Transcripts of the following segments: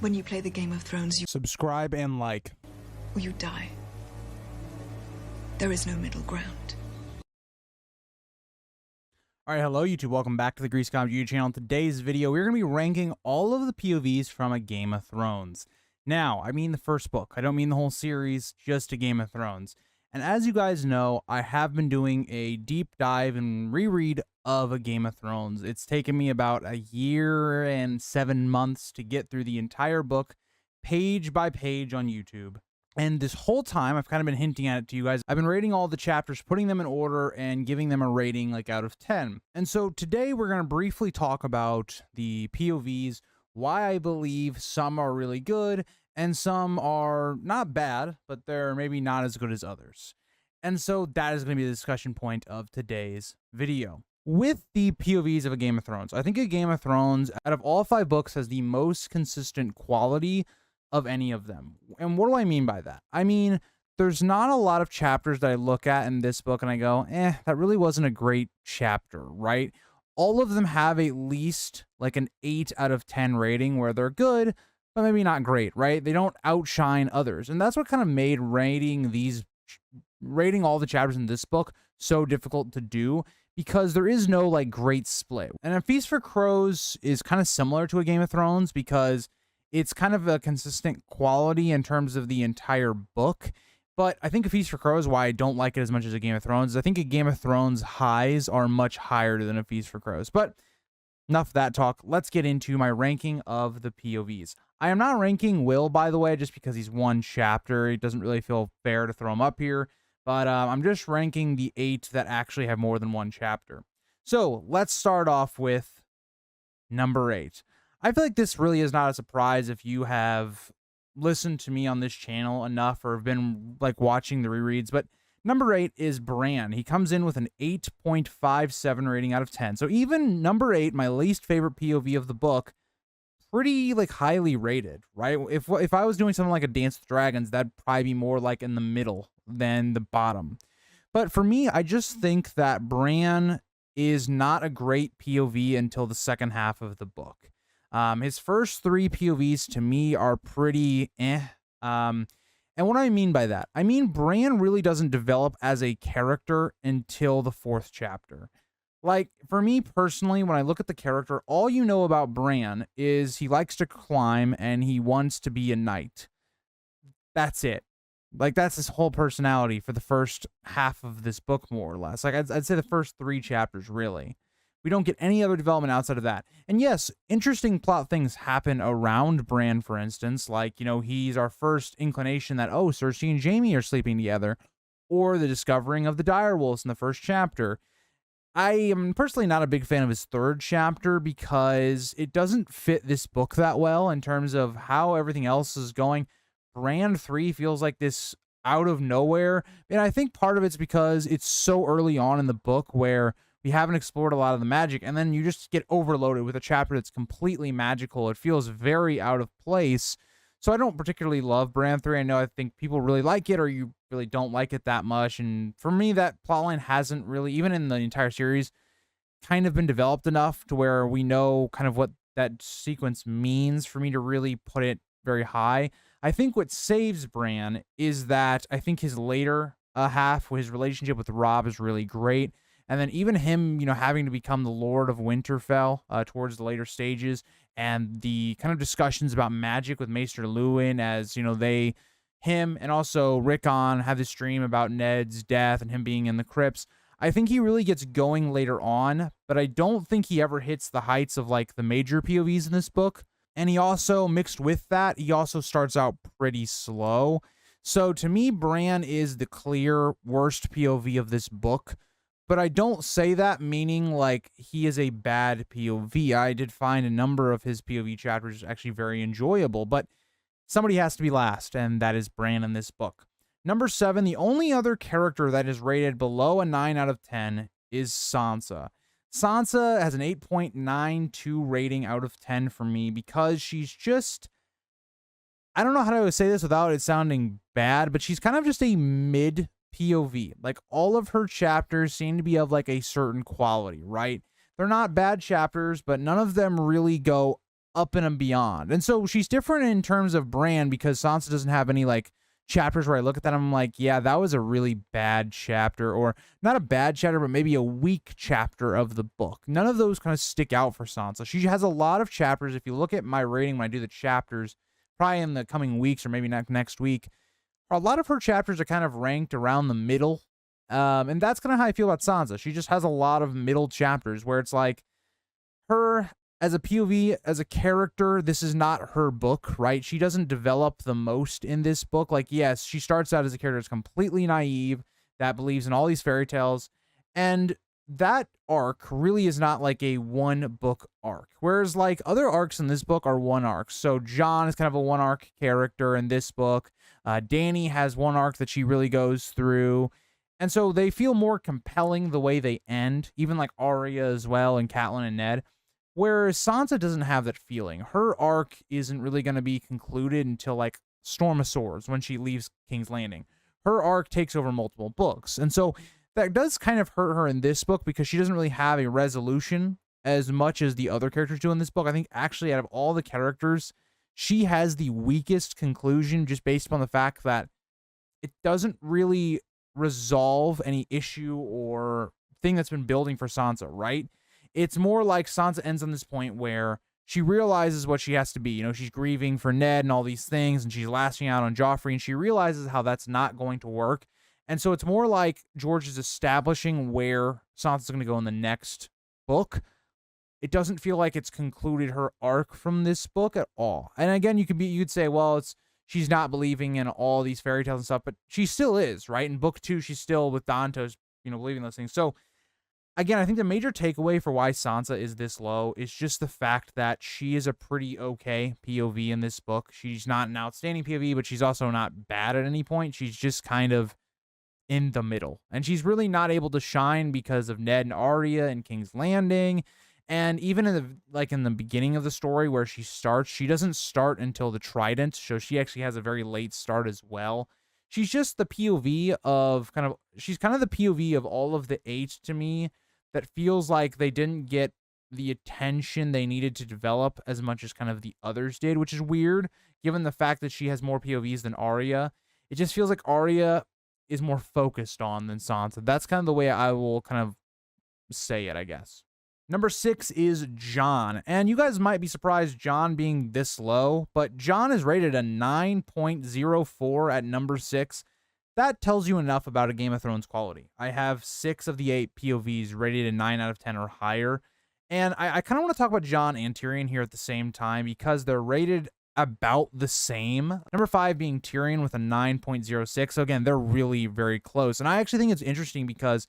When you play the Game of Thrones, you subscribe and like, or you die. There is no middle ground. All right, hello YouTube, welcome back to the Grease Comedy YouTube channel. In today's video, we're going to be ranking all of the POVs from a Game of Thrones. Now, I mean the first book. I don't mean the whole series, just a Game of Thrones. And as you guys know, I have been doing a deep dive and reread of a Game of Thrones. It's taken me about a year and 7 months to get through the entire book, page by page on YouTube. And this whole time, I've kind of been hinting at it to you guys. I've been rating all the chapters, putting them in order, and giving them a rating like out of 10. And so today we're going to briefly talk about the POVs, why I believe some are really good and some are not bad, but they're maybe not as good as others. And so that is going to be the discussion point of today's video. With the POVs of a Game of Thrones, I think a Game of Thrones, out of all 5 books, has the most consistent quality of any of them. And what do I mean by that? I mean, there's not a lot of chapters that I look at in this book and I go, that really wasn't a great chapter, right? All of them have at least like an 8 out of 10 rating where they're good, but maybe not great, right? They don't outshine others. And that's what kind of made rating all the chapters in this book so difficult to do, because there is no like great split. And A Feast for Crows is kind of similar to a Game of Thrones because it's kind of a consistent quality in terms of the entire book. But I think A Feast for Crows, why I don't like it as much as a Game of Thrones, is I think a Game of Thrones highs are much higher than A Feast for Crows. But enough of that talk. Let's get into my ranking of the POVs. I am not ranking Will, by the way, just because he's one chapter. It doesn't really feel fair to throw him up here. But I'm just ranking the 8 that actually have more than one chapter. So let's start off with number 8. I feel like this really is not a surprise if you have listened to me on this channel enough or have been like watching the rereads, but number 8 is Bran. He comes in with an 8.57 rating out of 10. So even number 8, my least favorite POV of the book, pretty like highly rated, right? If I was doing something like a Dance with Dragons, that'd probably be more like in the middle than the bottom. But for me, I just think that Bran is not a great POV until the second half of the book. His first 3 POVs to me are pretty And what do I mean by that? I mean, Bran really doesn't develop as a character until the 4th chapter. Like, for me personally, when I look at the character, all you know about Bran is he likes to climb and he wants to be a knight. That's it. Like, that's his whole personality for the first half of this book, more or less. Like, I'd say the first 3 chapters, really. We don't get any other development outside of that. And yes, interesting plot things happen around Bran, for instance. Like, you know, he's our first inclination that, oh, Cersei and Jaime are sleeping together. Or the discovering of the direwolves in the first chapter. I am personally not a big fan of his 3rd chapter because it doesn't fit this book that well in terms of how everything else is going. Bran 3 feels like this out of nowhere. And I think part of it's because it's so early on in the book where we haven't explored a lot of the magic, and then you just get overloaded with a chapter that's completely magical. It feels very out of place. So I don't particularly love Bran 3. I know I think people really like it, or you really don't like it that much. And for me, that plotline hasn't really, even in the entire series, kind of been developed enough to where we know kind of what that sequence means for me to really put it very high. I think what saves Bran is that I think his later half, his relationship with Robb, is really great. And then even him, you know, having to become the Lord of Winterfell towards the later stages, and the kind of discussions about magic with Maester Luwin as, you know, him and also Rickon have this dream about Ned's death and him being in the crypts. I think he really gets going later on, but I don't think he ever hits the heights of like the major POVs in this book. And he also, mixed with that, he also starts out pretty slow. So to me, Bran is the clear worst POV of this book. But I don't say that meaning like he is a bad POV. I did find a number of his POV chapters actually very enjoyable, but somebody has to be last, and that is Bran in this book. Number 7, the only other character that is rated below a 9 out of 10 is Sansa. Sansa has an 8.92 rating out of 10 for me because she's just, I don't know how to say this without it sounding bad, but she's kind of just a mid POV. Like, all of her chapters seem to be of like a certain quality, right? They're not bad chapters, but none of them really go up and beyond. And so she's different in terms of Bran because Sansa doesn't have any like chapters where I look at that and I'm like, yeah, that was a really bad chapter, or not a bad chapter, but maybe a weak chapter of the book. None of those kind of stick out for Sansa. She has a lot of chapters. If you look at my rating when I do the chapters, probably in the coming weeks or maybe next week, a lot of her chapters are kind of ranked around the middle. And that's kind of how I feel about Sansa. She just has a lot of middle chapters where it's like her as a POV, as a character, this is not her book, right? She doesn't develop the most in this book. Like, yes, she starts out as a character that's completely naive, that believes in all these fairy tales, and that arc really is not like a one-book arc. Whereas, like, other arcs in this book are one arc. So Jon is kind of a one-arc character in this book. Dany has one arc that she really goes through. And so they feel more compelling the way they end, even like Arya as well, and Catelyn and Ned. Whereas Sansa doesn't have that feeling. Her arc isn't really going to be concluded until like Storm of Swords, when she leaves King's Landing. Her arc takes over multiple books. And so that does kind of hurt her in this book because she doesn't really have a resolution as much as the other characters do in this book. I think actually out of all the characters, she has the weakest conclusion just based upon the fact that it doesn't really resolve any issue or thing that's been building for Sansa, right? It's more like Sansa ends on this point where she realizes what she has to be. You know, she's grieving for Ned and all these things, and she's lashing out on Joffrey, and she realizes how that's not going to work. And so it's more like George is establishing where Sansa's going to go in the next book. It doesn't feel like it's concluded her arc from this book at all. And again, you'd say, well, she's not believing in all these fairy tales and stuff, but she still is, right? In book 2, she's still with Dantos, believing those things. So again, I think the major takeaway for why Sansa is this low is just the fact that she is a pretty okay POV in this book. She's not an outstanding POV, but she's also not bad at any point. She's just kind of in the middle. And she's really not able to shine because of Ned and Arya and King's Landing. And even in the beginning of the story where she starts, she doesn't start until the Trident, so she actually has a very late start as well. She's just the POV of she's kind of the POV of all of the 8 to me that feels like they didn't get the attention they needed to develop as much as kind of the others did, which is weird given the fact that she has more POVs than Arya. It just feels like Arya is more focused on than Sansa. That's kind of the way I will kind of say it, I guess. Number 6 is Jon. And you guys might be surprised Jon being this low, but Jon is rated a 9.04 at number 6. That tells you enough about a Game of Thrones quality. I have 6 of the 8 POVs rated a 9 out of 10 or higher. And I kind of want to talk about Jon and Tyrion here at the same time because they're rated about the same. Number 5 being Tyrion with a 9.06. So again, they're really very close. And I actually think it's interesting because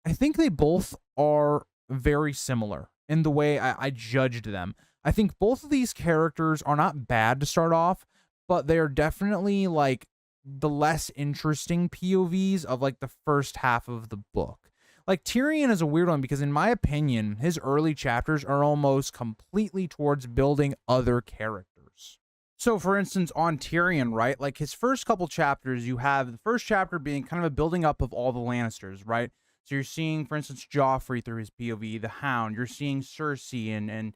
I think they both are very similar in the way I judged them. I think both of these characters are not bad to start off, but they are definitely like the less interesting POVs of like the first half of the book. Like Tyrion is a weird one because in my opinion, his early chapters are almost completely towards building other characters. So for instance, on Tyrion, right? Like his first couple chapters, you have the first chapter being kind of a building up of all the Lannisters, right? So you're seeing, for instance, Joffrey through his POV, the Hound. You're seeing Cersei and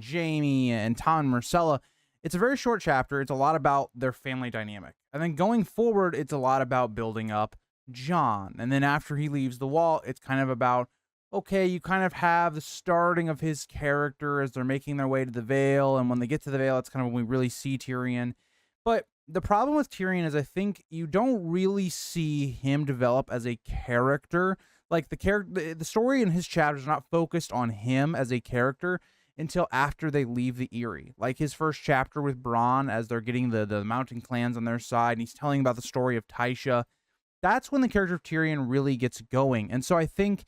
Jaime and Tom and Myrcella. It's a very short chapter. It's a lot about their family dynamic. And then going forward, it's a lot about building up Jon. And then after he leaves the Wall, it's kind of about, okay, you kind of have the starting of his character as they're making their way to the Vale. And when they get to the Vale, it's kind of when we really see Tyrion. But the problem with Tyrion is I think you don't really see him develop as a character. Like the story in his chapters are not focused on him as a character until after they leave the Eyrie. Like his first chapter with Bran as they're getting the mountain clans on their side, and he's telling about the story of Tysha. That's when the character of Tyrion really gets going. And so I think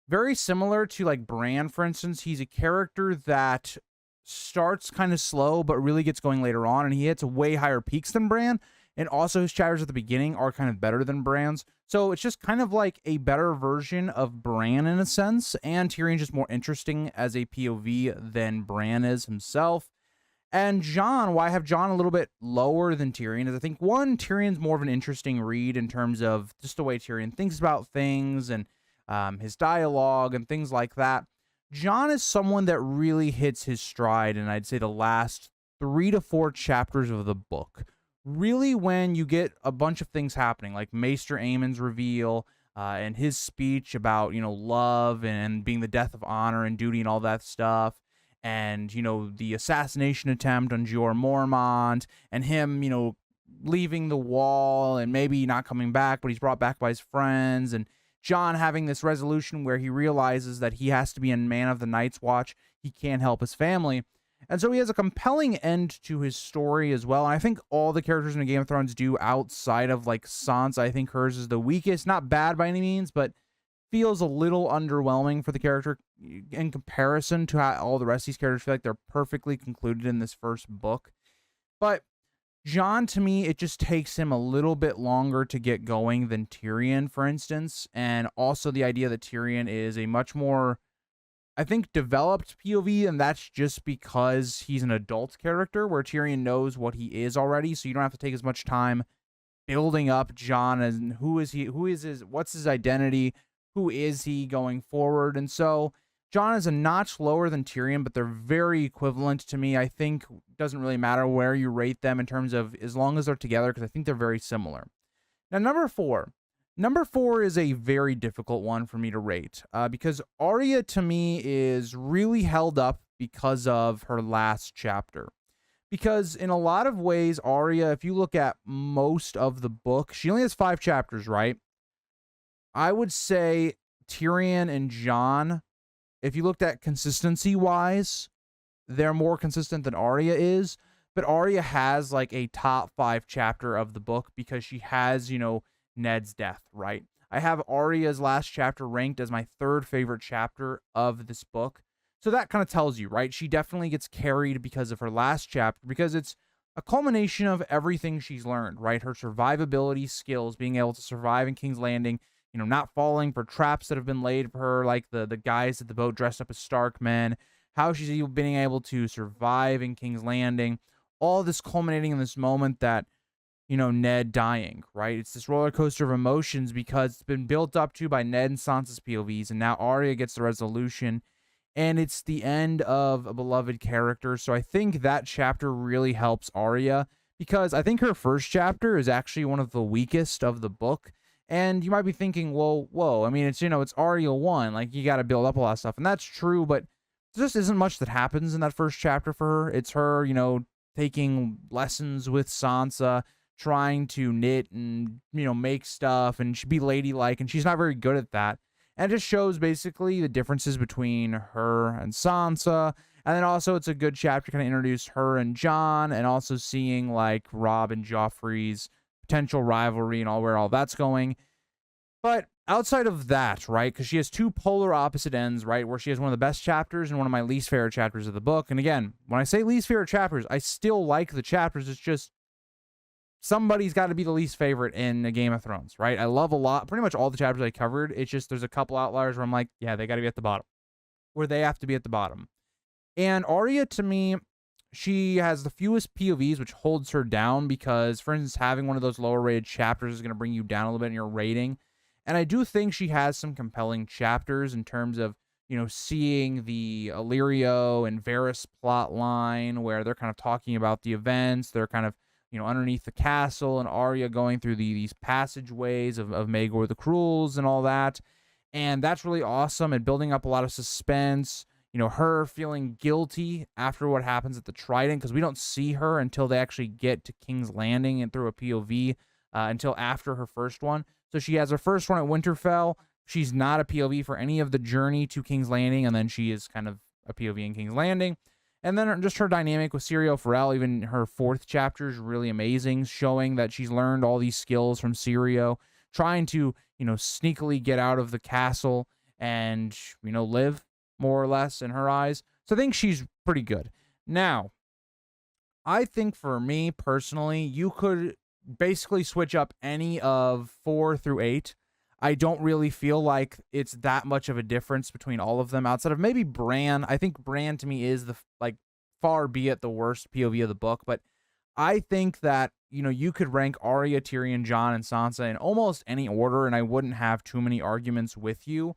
very similar to like Bran, for instance, he's a character that starts kind of slow but really gets going later on, and he hits way higher peaks than Bran. And also his chapters at the beginning are kind of better than Bran's. So it's just kind of like a better version of Bran in a sense. And Tyrion's just more interesting as a POV than Bran is himself. And Jon, why I have Jon a little bit lower than Tyrion is I think, one, Tyrion's more of an interesting read in terms of just the way Tyrion thinks about things and his dialogue and things like that. Jon is someone that really hits his stride, and I'd say the last 3 to 4 chapters of the book. Really, when you get a bunch of things happening, like Maester Aemon's reveal, and his speech about, love and being the death of honor and duty and all that stuff, and, the assassination attempt on Jeor Mormont, and him, leaving the wall and maybe not coming back, but he's brought back by his friends, and Jon having this resolution where he realizes that he has to be a man of the Night's Watch. He can't help his family. And so he has a compelling end to his story as well. And I think all the characters in the Game of Thrones do, outside of like Sansa. I think hers is the weakest. Not bad by any means, but feels a little underwhelming for the character in comparison to how all the rest of these characters feel like they're perfectly concluded in this first book. But Jon, to me, it just takes him a little bit longer to get going than Tyrion, for instance. And also the idea that Tyrion is a much more, I think, developed POV, and that's just because he's an adult character, where Tyrion knows what he is already, so you don't have to take as much time building up Jon as what's his identity, who is he going forward. And so Jon is a notch lower than Tyrion, but they're very equivalent to me. I think it doesn't really matter where you rate them in terms of as long as they're together, because I think they're very similar. Now, number four. Number 4 is a very difficult one for me to rate, because Arya, to me, is really held up because of her last chapter. Because in a lot of ways, Arya, if you look at most of the book, she only has 5 chapters, right? I would say Tyrion and Jon, if you looked at consistency-wise, they're more consistent than Arya is. But Arya has like a top 5 chapter of the book because she has, Ned's death, right? I have Arya's last chapter ranked as my 3rd favorite chapter of this book. So that kind of tells you, right? She definitely gets carried because of her last chapter, because it's a culmination of everything she's learned, right? Her survivability skills, being able to survive in King's Landing, not falling for traps that have been laid for her, like the guys at the boat dressed up as Stark men, how she's been able to survive in King's Landing, all this culminating in this moment that, Ned dying, right? It's this roller coaster of emotions because it's been built up to by Ned and Sansa's POVs, and now Arya gets the resolution, and it's the end of a beloved character. So I think that chapter really helps Arya, because I think her first chapter is actually one of the weakest of the book. And you might be thinking, well, whoa, I mean, it's, it's Arya 1, like, you got to build up a lot of stuff, and that's true, but there just isn't much that happens in that first chapter for her. It's her, taking lessons with Sansa, trying to knit and, make stuff and be ladylike, and she's not very good at that. And it just shows basically the differences between her and Sansa. And then also it's a good chapter to kind of introduce her and Jon, and also seeing like Robb and Joffrey's potential rivalry and where all that's going. But outside of that, right, because she has 2 polar opposite ends, right, where she has one of the best chapters and one of my least favorite chapters of the book. And again, when I say least favorite chapters, I still like the chapters. It's just somebody's got to be the least favorite in a Game of Thrones, right? I love pretty much all the chapters I covered. It's just there's a couple outliers where I'm like, yeah, they got to be at the bottom, where they have to be at the bottom. And Arya, to me, she has the fewest POVs, which holds her down, because, for instance, having one of those lower rated chapters is going to bring you down a little bit in your rating. And I do think she has some compelling chapters in terms of, seeing the Illyrio and Varys plot line, where they're kind of talking about the events. They're kind of, underneath the castle, and Arya going through these passageways of Maegor the Cruels and all that. And that's really awesome, and building up a lot of suspense. Her feeling guilty after what happens at the Trident, because we don't see her until they actually get to King's Landing and through a POV, until after her first one. So she has her first one at Winterfell. She's not a POV for any of the journey to King's Landing, and then she is kind of a POV in King's Landing. And then just her dynamic with Syrio Forel, even her 4th chapter is really amazing, showing that she's learned all these skills from Syrio, trying to, sneakily get out of the castle and, live, more or less, in her eyes. So I think she's pretty good. Now, I think for me personally, you could basically switch up any of 4 through 8. I don't really feel like it's that much of a difference between all of them, outside of maybe Bran. I think Bran, to me, is far be it the worst POV of the book, but I think that, you could rank Arya, Tyrion, Jon, and Sansa in almost any order, and I wouldn't have too many arguments with you.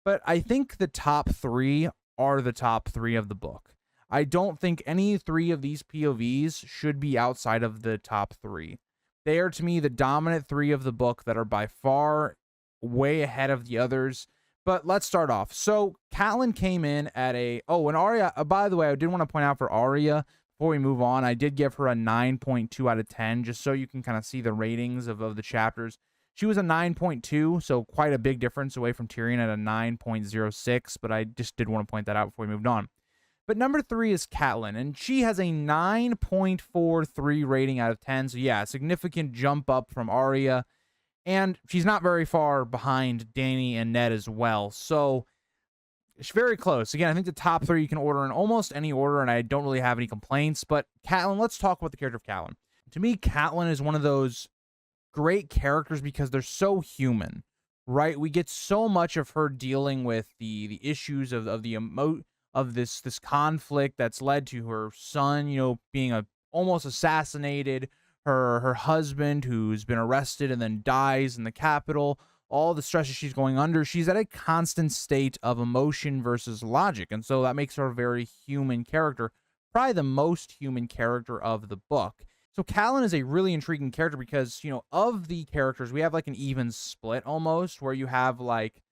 But I think the top 3 are the top 3 of the book. I don't think any 3 of these POVs should be outside of the top 3. They are, to me, the dominant 3 of the book that are by far way ahead of the others. But let's start off. So Catelyn came in at a... Oh, and Arya, by the way, I did want to point out for Arya, before we move on, I did give her a 9.2 out of 10, just so you can kind of see the ratings of the chapters. She was a 9.2, so quite a big difference away from Tyrion at a 9.06, but I just did want to point that out before we moved on. But number 3 is Catelyn, and she has a 9.43 rating out of 10, so yeah, a significant jump up from Arya, and she's not very far behind Dany and Ned as well, so it's very close. Again, I think the top 3 you can order in almost any order, and I don't really have any complaints, but Catelyn, let's talk about the character of Catelyn. To me, Catelyn is one of those great characters because they're so human, right? We get so much of her dealing with the issues of this conflict that's led to her son, being almost assassinated, her husband who's been arrested and then dies in the Capitol, all the stresses she's going under. She's at a constant state of emotion versus logic, and so that makes her a very human character, probably the most human character of the book. So Catelyn is a really intriguing character because, of the characters, we have like an even split almost, where you have like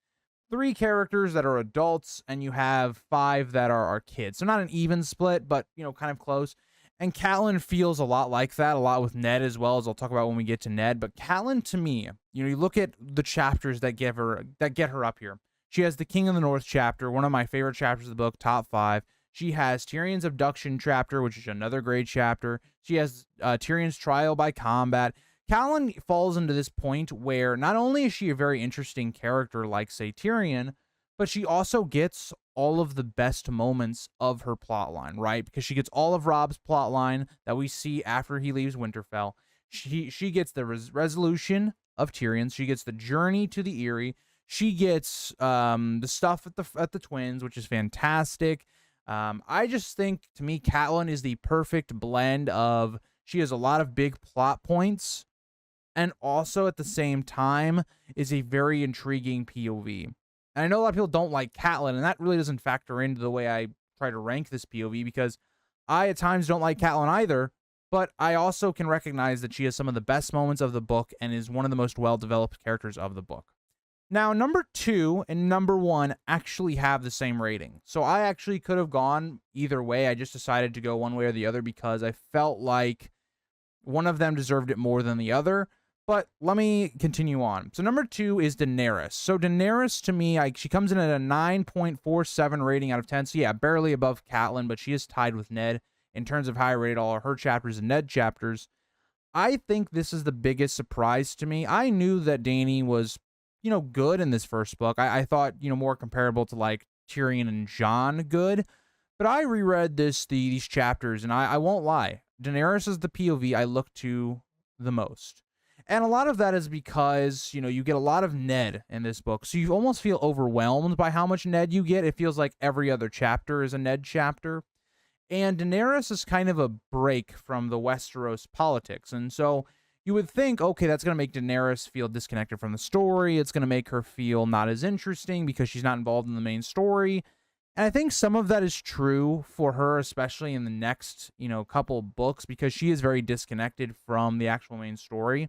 3 characters that are adults and you have 5 that are kids. So not an even split, but, kind of close. And Catelyn feels a lot like that, a lot with Ned as well, as I'll talk about when we get to Ned. But Catelyn, to me, you look at the chapters that get her up here. She has the King of the North chapter, one of my favorite chapters of the book, top 5. She has Tyrion's abduction chapter, which is another great chapter. She has Tyrion's trial by combat. Catelyn falls into this point where not only is she a very interesting character like, say, Tyrion, but she also gets all of the best moments of her plotline, right? Because she gets all of Robb's plotline that we see after he leaves Winterfell. She gets the resolution of Tyrion. She gets the journey to the Eyrie. She gets the stuff at the Twins, which is fantastic. I just think, to me, Catelyn is the perfect blend of, she has a lot of big plot points and also at the same time is a very intriguing POV. And I know a lot of people don't like Catelyn, and that really doesn't factor into the way I try to rank this POV, because I at times don't like Catelyn either, but I also can recognize that she has some of the best moments of the book and is one of the most well-developed characters of the book. Now, number 2 and number 1 actually have the same rating. So I actually could have gone either way. I just decided to go one way or the other because I felt like one of them deserved it more than the other. But let me continue on. So number 2 is Daenerys. So Daenerys, to me, she comes in at a 9.47 rating out of 10. So yeah, barely above Catelyn, but she is tied with Ned in terms of how I rated all of her chapters and Ned chapters. I think this is the biggest surprise to me. I knew that Dany was, good in this first book. I thought, more comparable to like Tyrion and Jon good. But I reread these chapters, and I won't lie. Daenerys is the POV I look to the most. And a lot of that is because, you get a lot of Ned in this book. So you almost feel overwhelmed by how much Ned you get. It feels like every other chapter is a Ned chapter. And Daenerys is kind of a break from the Westeros politics. And so you would think, okay, that's going to make Daenerys feel disconnected from the story. It's going to make her feel not as interesting because she's not involved in the main story. And I think some of that is true for her, especially in the next, couple books, because she is very disconnected from the actual main story.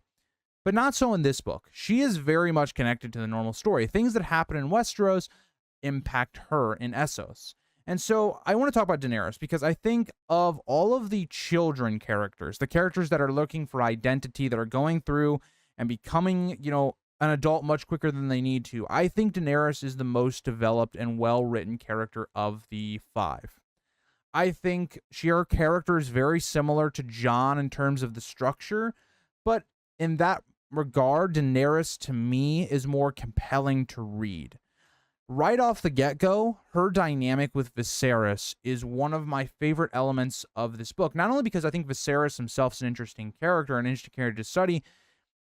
But not so in this book. She is very much connected to the normal story. Things that happen in Westeros impact her in Essos. And so I want to talk about Daenerys because I think of all of the children characters, the characters that are looking for identity, that are going through and becoming, an adult much quicker than they need to, I think Daenerys is the most developed and well-written character of the 5. I think her character is very similar to Jon in terms of the structure, but in that regard, Daenerys, to me, is more compelling to read. Right off the get-go, her dynamic with Viserys is one of my favorite elements of this book. Not only because I think Viserys himself is an interesting character, an interesting character to study,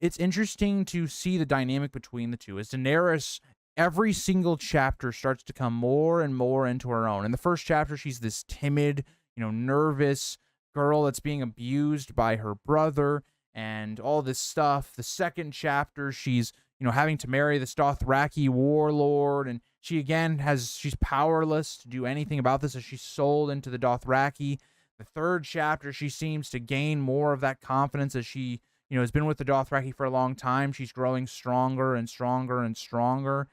it's interesting to see the dynamic between the two. As Daenerys, every single chapter starts to come more and more into her own. In the first chapter, she's this timid, nervous girl that's being abused by her brother and all this stuff. The second chapter, she's having to marry this Dothraki warlord, and She again she's powerless to do anything about this as she's sold into the Dothraki. The third chapter, she seems to gain more of that confidence as she, has been with the Dothraki for a long time. She's growing stronger and stronger and stronger.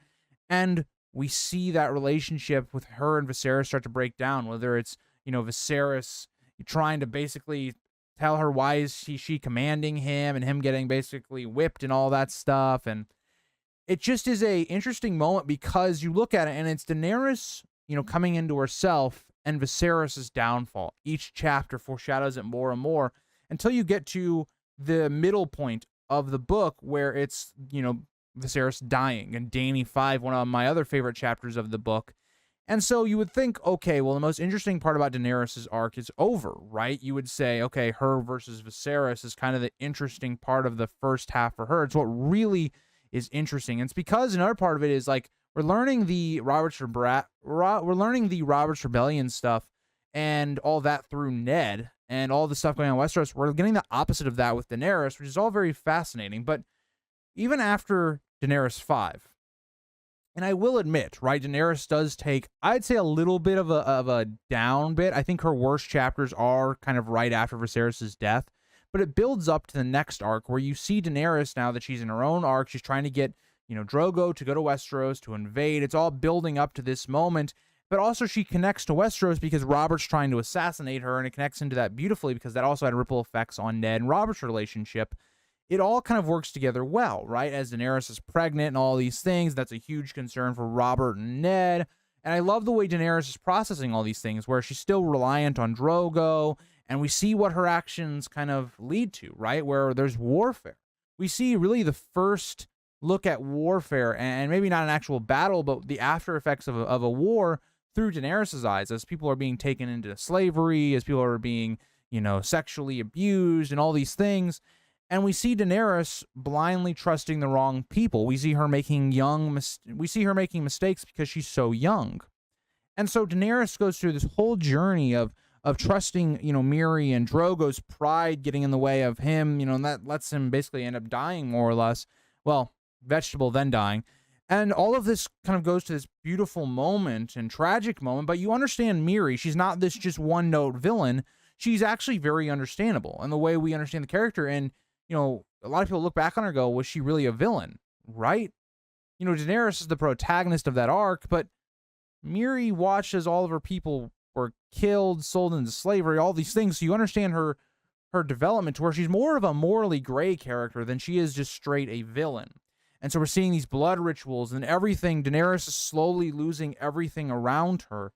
And we see that relationship with her and Viserys start to break down, whether it's, Viserys trying to basically tell her why is she commanding him, and him getting basically whipped and all that stuff. And it just is a interesting moment because you look at it and it's Daenerys, coming into herself, and Viserys' downfall. Each chapter foreshadows it more and more until you get to the middle point of the book where it's, Viserys dying, and Dany 5, one of my other favorite chapters of the book. And so you would think, okay, well, the most interesting part about Daenerys' arc is over, right? You would say, okay, her versus Viserys is kind of the interesting part of the first half for her. It's what really is interesting. And it's because another part of it is like, we're learning the Robert's Rebellion stuff and all that through Ned and all the stuff going on in Westeros. We're getting the opposite of that with Daenerys, which is all very fascinating. But even after Daenerys 5, and I will admit, right, Daenerys does take, I'd say, a little bit of a down bit. I think her worst chapters are kind of right after Viserys' death, but it builds up to the next arc where you see Daenerys now that she's in her own arc. She's trying to get, Drogo to go to Westeros to invade. It's all building up to this moment, but also she connects to Westeros because Robert's trying to assassinate her, and it connects into that beautifully because that also had ripple effects on Ned and Robert's relationship. It all kind of works together well, right? As Daenerys is pregnant and all these things, that's a huge concern for Robert and Ned. And I love the way Daenerys is processing all these things, where she's still reliant on Drogo, and we see what her actions kind of lead to, right? Where there's warfare. We see really the first look at warfare, and maybe not an actual battle, but the after effects of a war through Daenerys' eyes, as people are being taken into slavery, as people are being, sexually abused and all these things. And we see Daenerys blindly trusting the wrong people. We see her making mistakes because she's so young. And so Daenerys goes through this whole journey of trusting, Miri, and Drogo's pride getting in the way of him, and that lets him basically end up dying more or less. Well, vegetable then dying. And all of this kind of goes to this beautiful moment and tragic moment, but you understand Miri. She's not this just one-note villain. She's actually very understandable. And the way we understand the character, and a lot of people look back on her and go, was she really a villain? Right? Daenerys is the protagonist of that arc, but Miri watched as all of her people were killed, sold into slavery, all these things. So you understand her development to where she's more of a morally gray character than she is just straight a villain. And so we're seeing these blood rituals and everything. Daenerys is slowly losing everything around her.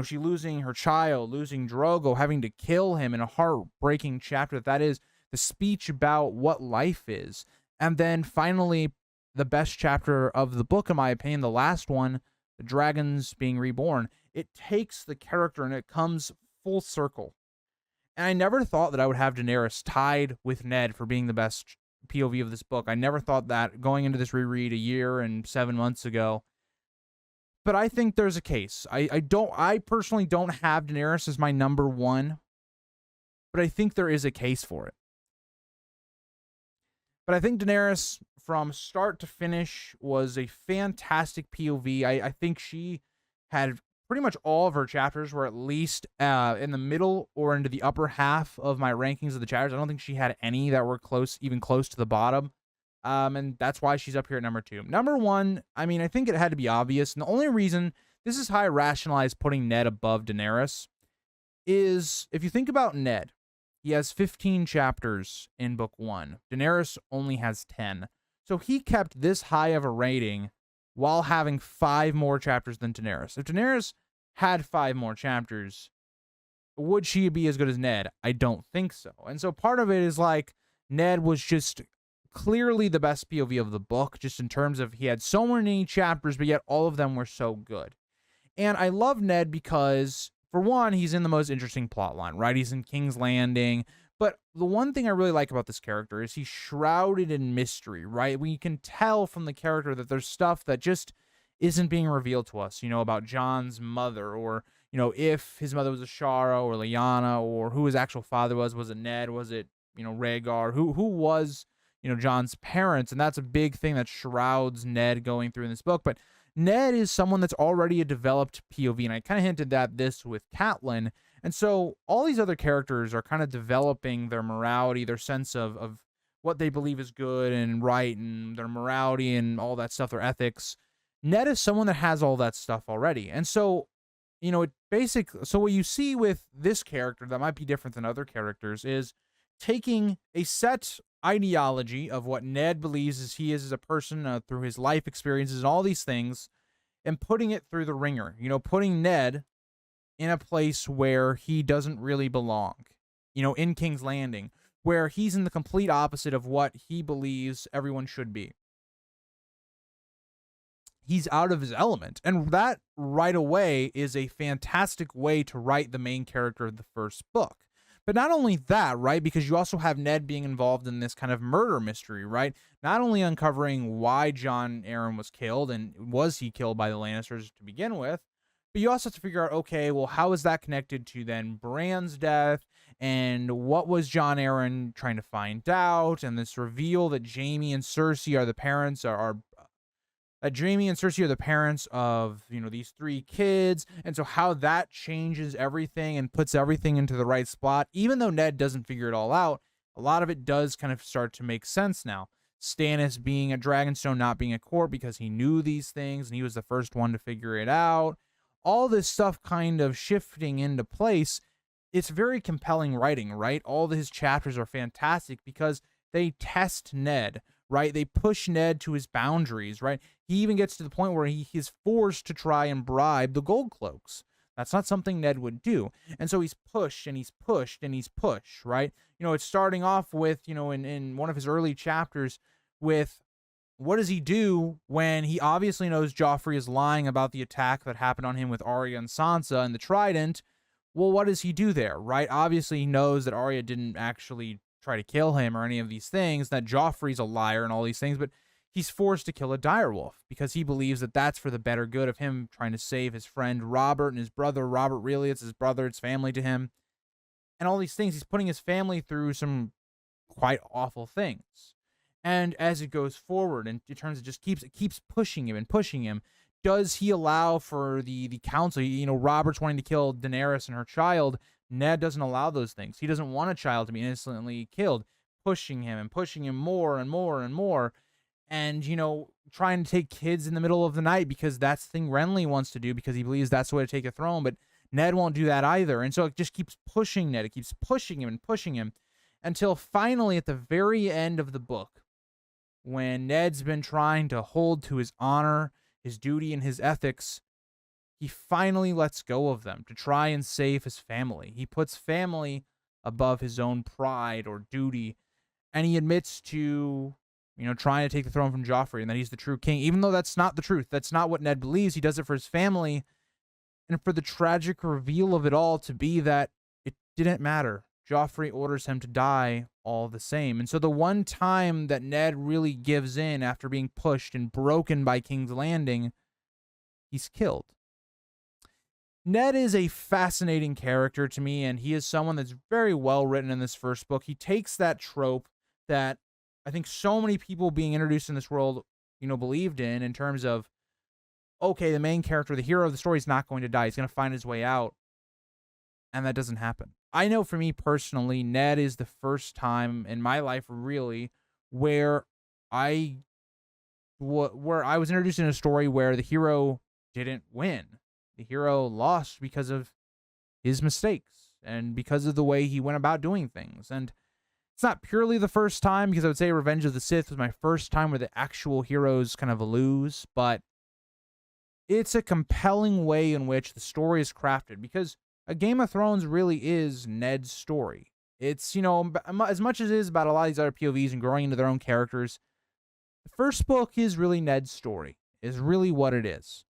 She's losing her child, losing Drogo, having to kill him in a heartbreaking chapter. That is the speech about what life is. And then finally, the best chapter of the book, in my opinion, the last one, the dragons being reborn. It takes the character and it comes full circle. And I never thought that I would have Daenerys tied with Ned for being the best POV of this book. I never thought that going into this reread a year and 7 months ago. But I think there's a case. I personally don't have Daenerys as my number one, but I think there is a case for it. But I think Daenerys, from start to finish, was a fantastic POV. I think she had pretty much all of her chapters were at least in the middle or into the upper half of my rankings of the chapters. I don't think she had any that were even close to the bottom. And that's why she's up here at number 2. Number 1, I think it had to be obvious. And the only reason, this is how I rationalize putting Ned above Daenerys, is if you think about Ned, he has 15 chapters in book 1. Daenerys only has 10. So he kept this high of a rating while having 5 more chapters than Daenerys. If Daenerys had 5 more chapters, would she be as good as Ned? I don't think so. And so part of it is like, Ned was just clearly the best POV of the book, just in terms of he had so many chapters, but yet all of them were so good. And I love Ned because, for one, he's in the most interesting plot line, right? He's in King's Landing. But the one thing I really like about this character is he's shrouded in mystery, right? We can tell from the character that there's stuff that just isn't being revealed to us, about Jon's mother, or, if his mother was a Shara or Lyanna, or who his actual father was. Was it Ned? Was it, Rhaegar? Who was, Jon's parents? And that's a big thing that shrouds Ned going through in this book. But Ned is someone that's already a developed POV, and I kind of hinted at this with Catelyn. And so all these other characters are kind of developing their morality, their sense of what they believe is good and right, and their morality and all that stuff, their ethics. Ned is someone that has all that stuff already. And so, so what you see with this character that might be different than other characters is taking a set ideology of what Ned believes he is as a person through his life experiences and all these things, and putting it through the ringer, putting Ned in a place where he doesn't really belong, in King's Landing, where he's in the complete opposite of what he believes everyone should be. He's out of his element. And that right away is a fantastic way to write the main character of the first book. But not only that, right, because you also have Ned being involved in this kind of murder mystery, right? Not only uncovering why Jon Arryn was killed, and was he killed by the Lannisters to begin with, but you also have to figure out, okay, well, how is that connected to then Bran's death, and what was Jon Arryn trying to find out, and this reveal that Jaime and Cersei are the parents, that Jaime and Cersei are the parents of, these 3 kids, and so how that changes everything and puts everything into the right spot. Even though Ned doesn't figure it all out, a lot of it does kind of start to make sense now. Stannis being at Dragonstone, not being at court because he knew these things, and he was the first one to figure it out. All this stuff kind of shifting into place. It's very compelling writing, right? All of his chapters are fantastic because they test Ned, right? They push Ned to his boundaries, right? He even gets to the point where he is forced to try and bribe the Gold Cloaks. That's not something Ned would do. And so he's pushed and he's pushed and he's pushed, right? It's starting off with, in one of his early chapters with, what does he do when he obviously knows Joffrey is lying about the attack that happened on him with Arya and Sansa and the Trident? Well, what does he do there, right? Obviously, he knows that Arya didn't actually try to kill him or any of these things, that Joffrey's a liar and all these things, but he's forced to kill a direwolf because he believes that that's for the better good of him trying to save his friend Robert and his brother. Robert, really, it's his brother, it's family to him. And all these things, he's putting his family through some quite awful things. And as it goes forward, and it turns, it just keeps pushing him and pushing him. Does he allow for the council? Robert's wanting to kill Daenerys and her child. Ned doesn't allow those things. He doesn't want a child to be innocently killed, pushing him more and more and more. And, trying to take kids in the middle of the night because that's the thing Renly wants to do because he believes that's the way to take a throne. But Ned won't do that either. And so it just keeps pushing Ned. It keeps pushing him and pushing him until finally at the very end of the book, when Ned's been trying to hold to his honor, his duty, and his ethics, he finally lets go of them to try and save his family. He puts family above his own pride or duty, and he admits to, trying to take the throne from Joffrey and that he's the true king, even though that's not the truth. That's not what Ned believes. He does it for his family, and for the tragic reveal of it all to be that it didn't matter. Joffrey orders him to die all the same. And so the one time that Ned really gives in after being pushed and broken by King's Landing, he's killed. Ned is a fascinating character to me, and he is someone that's very well written in this first book. He takes that trope that I think so many people being introduced in this world, believed in terms of, okay, the main character, the hero of the story is not going to die. He's going to find his way out. And that doesn't happen. I know for me personally, Ned is the first time in my life, really, where I was introduced in a story where the hero didn't win. The hero lost because of his mistakes and because of the way he went about doing things. And it's not purely the first time, because I would say Revenge of the Sith was my first time where the actual heroes kind of lose, but it's a compelling way in which the story is crafted, because A Game of Thrones really is Ned's story. It's, as much as it is about a lot of these other POVs and growing into their own characters, the first book is really Ned's story, is really what it is.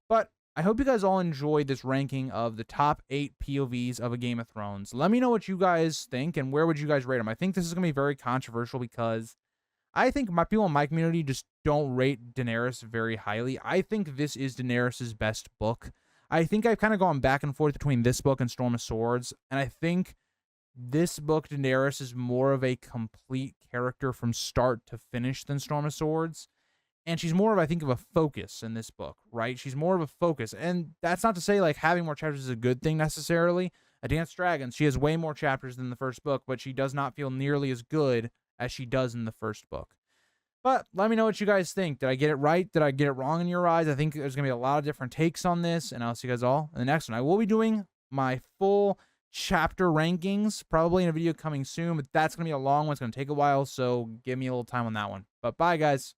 But I hope you guys all enjoyed this ranking of the top 8 POVs of A Game of Thrones. Let me know what you guys think, and where would you guys rate them. I think this is going to be very controversial, because I think my people in my community just don't rate Daenerys very highly. I think this is Daenerys' best book. I think I've kind of gone back and forth between this book and Storm of Swords, and I think this book, Daenerys, is more of a complete character from start to finish than Storm of Swords. And she's more of, I think, of a focus in this book, right? She's more of a focus. And that's not to say, like, having more chapters is a good thing necessarily. A Dance Dragons, she has way more chapters than the first book, but she does not feel nearly as good as she does in the first book. But let me know what you guys think. Did I get it right? Did I get it wrong in your eyes? I think there's going to be a lot of different takes on this, and I'll see you guys all in the next one. I will be doing my full chapter rankings, probably in a video coming soon, but that's going to be a long one. It's going to take a while, so give me a little time on that one. But bye, guys.